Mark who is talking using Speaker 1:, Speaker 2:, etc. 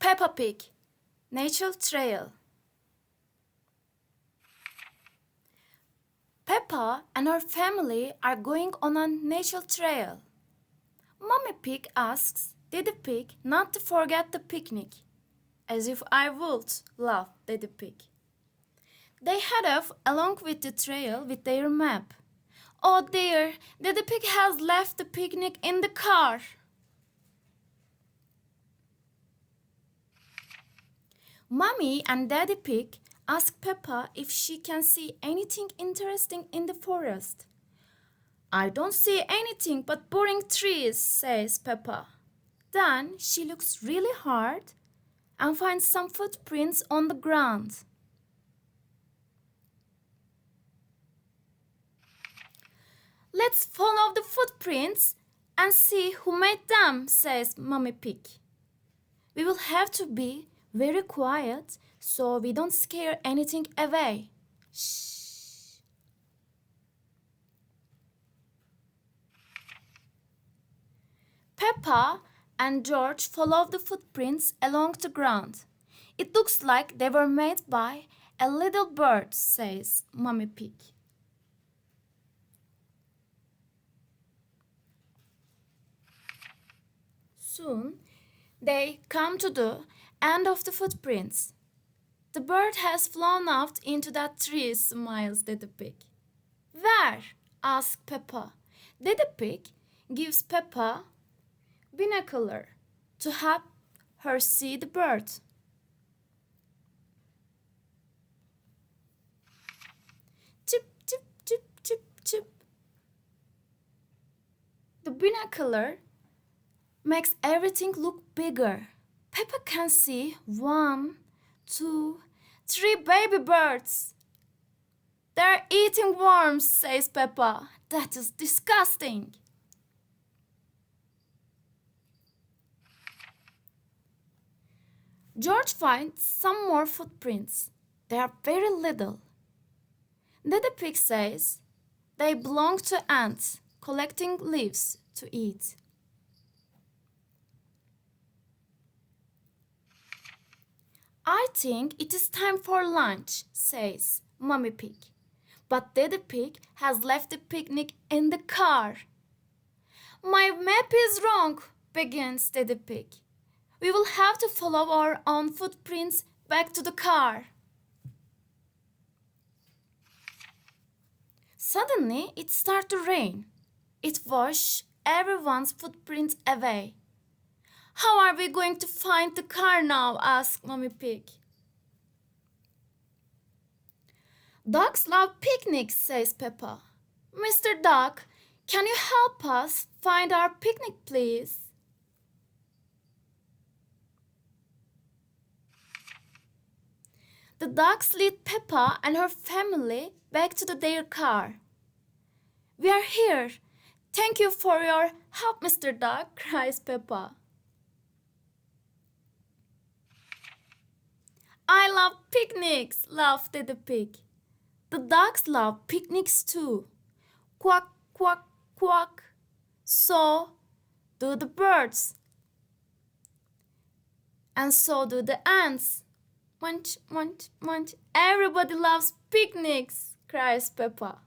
Speaker 1: Peppa Pig, Natural Trail. Peppa and her family are going on a natural trail. Mommy Pig asks Daddy Pig not to forget the picnic. As if I would, laughed Daddy Pig. They head off along with the trail with their map. Oh dear, Daddy Pig has left the picnic in the car. Mommy and Daddy Pig ask Peppa if she can see anything interesting in the forest. I don't see anything but boring trees, says Peppa. Then she looks really hard and finds some footprints on the ground. Let's follow the footprints and see who made them, says Mommy Pig. We will have to be very quiet so we don't scare anything away. Shh. Peppa and George follow the footprints along the ground. It looks like they were made by a little bird, says Mommy Pig. Soon they come to the end of the footprints. The bird has flown out into that tree, smiles Daddy Pig. Where? asks Peppa. Daddy Pig gives Peppa binocular to help her see the bird. Chip, chip, chip, chip, chip. The binocular makes everything look bigger. Peppa can see 1, 2, 3 baby birds. They're eating worms, says Peppa. That is disgusting. George finds some more footprints. They are very little. Daddy Pig says they belong to ants collecting leaves to eat. I think it is time for lunch, says Mommy Pig. But Daddy Pig has left the picnic in the car. My map is wrong, begins Daddy Pig. We will have to follow our own footprints back to the car. Suddenly, it started to rain. It washed everyone's footprints away. How are we going to find the car now? asked Mommy Pig. Dogs love picnics, says Peppa. Mr. Dog, can you help us find our picnic, please? The dogs lead Peppa and her family back to their car. We are here. Thank you for your help, Mr. Dog, cries Peppa. I love picnics, laughed Daddy Pig. The dogs love picnics too. Quack, quack, quack. So do the birds. And so do the ants. Munch, munch, munch. Everybody loves picnics, cries Peppa.